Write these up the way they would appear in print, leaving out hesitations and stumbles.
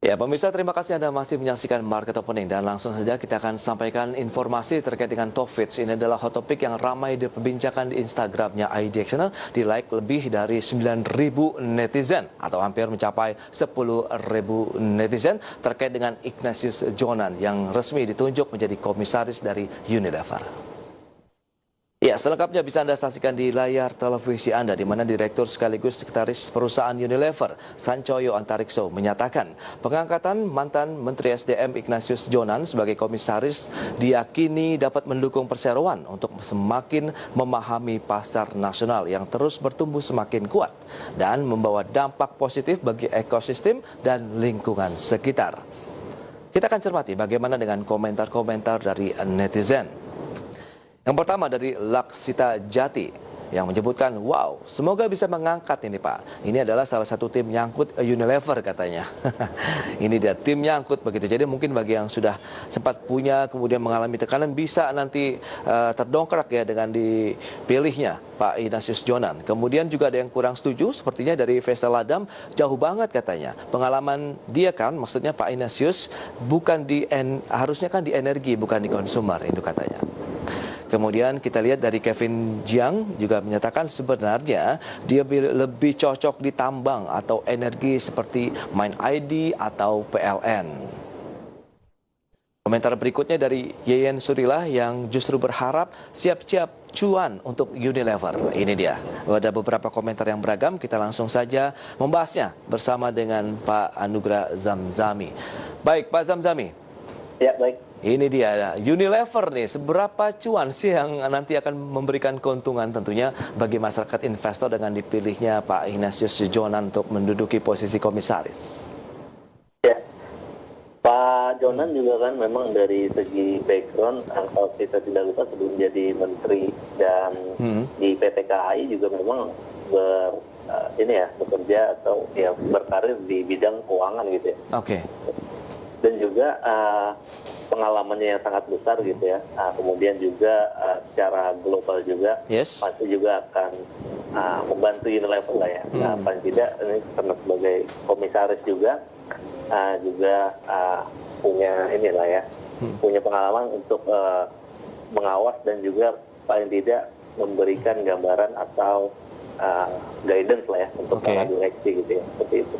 Ya, pemirsa, terima kasih Anda masih menyaksikan Market Opening dan langsung saja kita akan sampaikan informasi terkait dengan Tofits. Ini adalah hot topic yang ramai diperbincangkan di Instagramnya IDX Channel, di like lebih dari 9.000 netizen atau hampir mencapai 10.000 netizen terkait dengan Ignatius Jonan yang resmi ditunjuk menjadi komisaris dari Unilever. Ya, selengkapnya bisa Anda saksikan di layar televisi Anda, di mana Direktur sekaligus Sekretaris Perusahaan Unilever, Sancoyo Antarikso, menyatakan pengangkatan mantan Menteri SDM Ignatius Jonan sebagai komisaris diyakini dapat mendukung perseroan untuk semakin memahami pasar nasional yang terus bertumbuh semakin kuat dan membawa dampak positif bagi ekosistem dan lingkungan sekitar. Kita akan cermati bagaimana dengan komentar-komentar dari netizen. Yang pertama dari Laksita Jati yang menyebutkan, wow, semoga bisa mengangkat ini Pak. Ini adalah salah satu tim nyangkut Unilever katanya. Ini dia tim nyangkut begitu. Jadi mungkin bagi yang sudah sempat punya kemudian mengalami tekanan bisa nanti terdongkrak ya dengan dipilihnya Pak Ignatius Jonan. Kemudian juga ada yang kurang setuju, sepertinya dari Faisal Adam, jauh banget katanya. Pengalaman dia kan, maksudnya Pak Ignatius bukan harusnya kan di energi bukan di konsumer, itu katanya. Kemudian kita lihat dari Kevin Jiang juga menyatakan sebenarnya dia lebih cocok di tambang atau energi seperti MindID atau PLN. Komentar berikutnya dari Yeyen Surilah yang justru berharap siap-siap cuan untuk Unilever. Ini dia. Ada beberapa komentar yang beragam, kita langsung saja membahasnya bersama dengan Pak Anugrah Zamzami. Baik, Pak Zamzami. Ya, baik. Ini dia, Unilever nih, seberapa cuan sih yang nanti akan memberikan keuntungan tentunya bagi masyarakat investor dengan dipilihnya Pak Ignatius Jonan untuk menduduki posisi komisaris? Ya, Pak Jonan juga kan memang dari segi background, kalau kita tidak lupa sebelum jadi menteri dan di PT KAI juga memang bekerja atau ya berkarir di bidang keuangan gitu ya. Oke. Dan juga pengalamannya yang sangat besar gitu ya. Kemudian juga secara global juga pasti juga akan membantu Unilever lah ya. Paling tidak ini karena sebagai komisaris juga punya inilah ya, punya pengalaman untuk mengawas dan juga paling tidak memberikan gambaran atau guidance lah ya untuk para direksi gitu ya, seperti itu.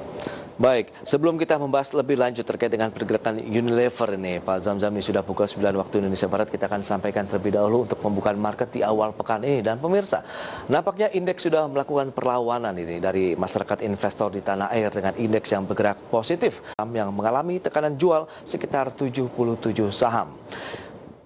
Baik, sebelum kita membahas lebih lanjut terkait dengan pergerakan Unilever ini, Pak Zamzami, sudah pukul 9 waktu Indonesia Barat, kita akan sampaikan terlebih dahulu untuk pembukaan market di awal pekan ini. Dan pemirsa, nampaknya indeks sudah melakukan perlawanan ini dari masyarakat investor di tanah air dengan indeks yang bergerak positif, yang mengalami tekanan jual sekitar 77 saham.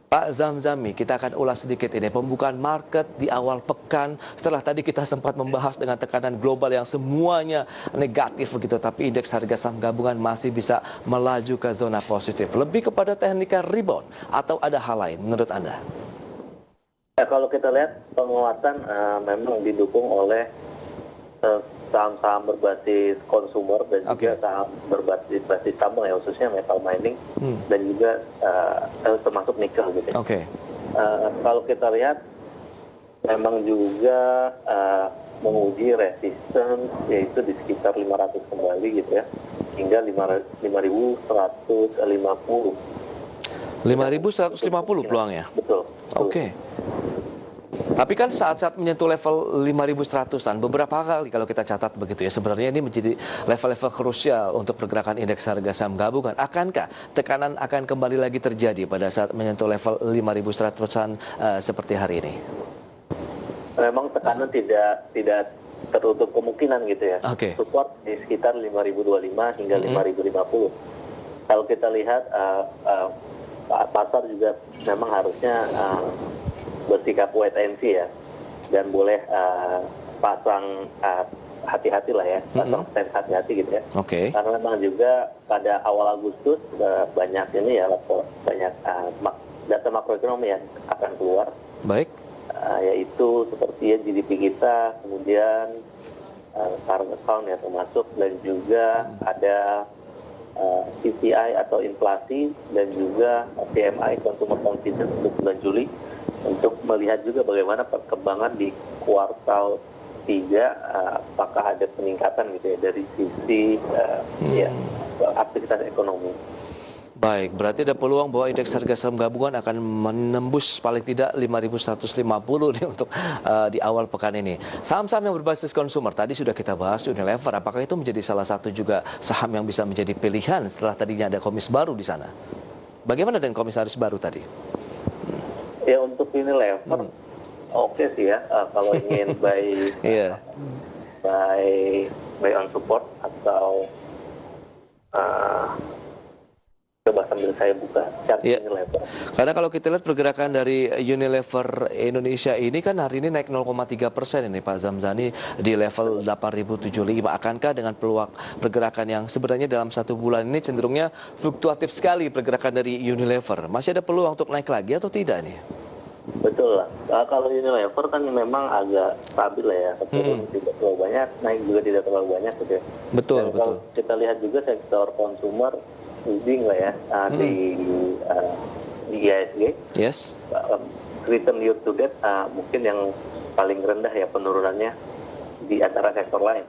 Pak Zamzami, kita akan ulas sedikit ini pembukaan market di awal pekan. Setelah tadi kita sempat membahas dengan tekanan global yang semuanya negatif begitu, tapi indeks harga saham gabungan masih bisa melaju ke zona positif. Lebih kepada teknikal rebound atau ada hal lain menurut Anda? Ya, kalau kita lihat penguatan memang didukung oleh saham-saham berbasis konsumer dan juga saham berbasis tambang ya, khususnya metal mining dan juga termasuk nikel gitu. Kalau kita lihat memang juga menguji resisten yaitu di sekitar 500 kembali gitu ya, hingga 5.150. 5.150 peluangnya? Betul. Oke. Tapi kan saat-saat menyentuh level 5.100-an, beberapa kali kalau kita catat begitu ya, sebenarnya ini menjadi level-level krusial untuk pergerakan indeks harga saham gabungan. Akankah tekanan akan kembali lagi terjadi pada saat menyentuh level 5.100-an seperti hari ini? Memang tekanan tidak tertutup kemungkinan gitu ya. Support di sekitar 5.025 hingga 5.050. Kalau kita lihat pasar juga memang harusnya bersikap wait and see ya, dan boleh pasang hati-hati lah ya, pasang stand hati-hati gitu ya. Karena memang juga pada awal Agustus banyak ini ya, banyak data makroekonomi yang akan keluar. Yaitu seperti ya GDP kita, kemudian current account ya termasuk, dan juga ada CPI atau inflasi, dan juga PMI consumer confidence untuk bulan Juli, untuk melihat juga bagaimana perkembangan di kuartal 3, apakah ada peningkatan gitu ya dari sisi aktivitas ekonomi. Baik, berarti ada peluang bahwa indeks harga saham gabungan akan menembus paling tidak 5.150 nih untuk di awal pekan ini. Saham-saham yang berbasis konsumer tadi sudah kita bahas, Unilever, apakah itu menjadi salah satu juga saham yang bisa menjadi pilihan setelah tadinya ada komis baru di sana? Bagaimana dengan komisaris baru tadi? Ya untuk Unilever, oke sih ya, kalau ingin buy on support atau coba sambil saya buka chart Unilever. Karena kalau kita lihat pergerakan dari Unilever Indonesia ini kan hari ini naik 0,3% ini Pak Zamzani di level 8.075. Akankah dengan peluang pergerakan yang sebenarnya dalam satu bulan ini cenderungnya fluktuatif sekali pergerakan dari Unilever? Masih ada peluang untuk naik lagi atau tidak nih? Betul lah. Kalau Unilever kan memang agak stabil ya, tidak terlalu banyak, naik juga tidak terlalu banyak gitu ya. Betul, dan kalau kita lihat juga sektor konsumer leading lah ya di IHSG. Yes. Return year to date mungkin yang paling rendah ya penurunannya di antara sektor lain.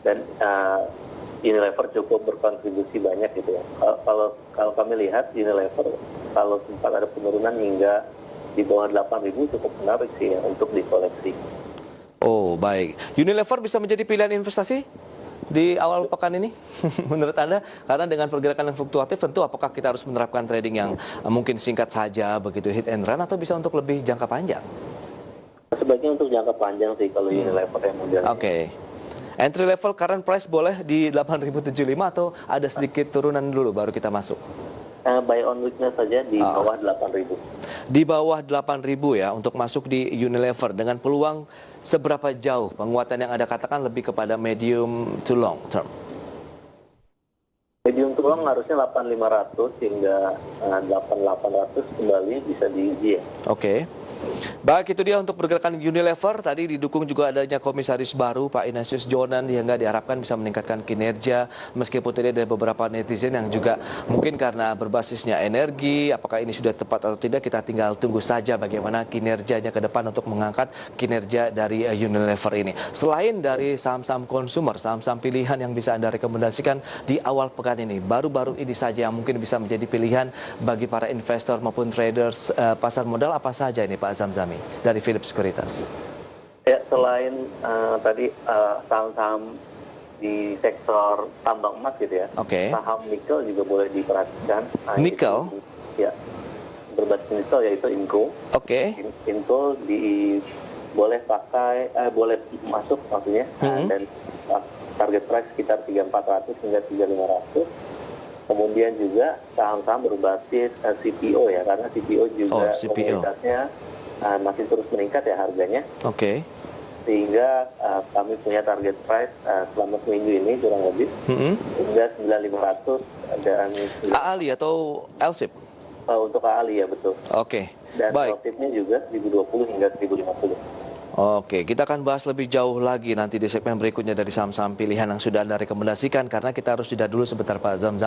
Dan Unilever cukup berkontribusi banyak gitu ya. Kalau kami lihat Unilever kalau sempat ada penurunan hingga di bawah 8.000 cukup menarik sih ya untuk dikoleksi. Oh baik, Unilever bisa menjadi pilihan investasi di awal pekan ini menurut Anda? Karena dengan pergerakan yang fluktuatif tentu apakah kita harus menerapkan trading yang mungkin singkat saja begitu hit and run atau bisa untuk lebih jangka panjang? Sebaiknya untuk jangka panjang sih kalau Unilever yang model. Oke. Entry level current price boleh di 8.075 atau ada sedikit turunan dulu baru kita masuk? Buy on weakness saja di bawah 8.000. Di bawah 8.000 ya untuk masuk di Unilever dengan peluang seberapa jauh penguatan yang Anda katakan lebih kepada medium to long term? Medium to long harusnya 8.500 hingga 8.800 kembali bisa diuji ya. Oke. Baik, itu dia untuk pergerakan Unilever. Tadi didukung juga adanya komisaris baru Pak Ignatius Jonan yang diharapkan bisa meningkatkan kinerja. Meskipun tadi ada beberapa netizen yang juga mungkin karena berbasisnya energi, apakah ini sudah tepat atau tidak, kita tinggal tunggu saja bagaimana kinerjanya ke depan untuk mengangkat kinerja dari Unilever ini. Selain dari saham-saham konsumer, saham-saham pilihan yang bisa Anda rekomendasikan di awal pekan ini, baru-baru ini saja yang mungkin bisa menjadi pilihan bagi para investor maupun traders pasar modal, apa saja ini Pak Zamzami dari Philips Sekuritas? Ya, selain tadi saham-saham di sektor tambang emas gitu ya, saham nikel juga boleh diperhatikan. Nikel? Ya, berbasis nikel yaitu Inco. Inco boleh pakai, boleh masuk maksudnya, dan target price sekitar 3.400 hingga 3.500. Kemudian juga saham-saham berbasis CPO ya, karena CPO juga komunitasnya masih terus meningkat ya harganya. Sehingga kami punya target price selama seminggu ini kurang lebih hingga 9.500 dan AALI atau LSIP? Untuk AALI ya betul. Dan LSIP-nya juga 1.020 hingga 1.050. Kita akan bahas lebih jauh lagi nanti di segmen berikutnya dari saham-saham pilihan yang sudah Anda rekomendasikan, karena kita harus jeda dulu sebentar Pak Zamzam.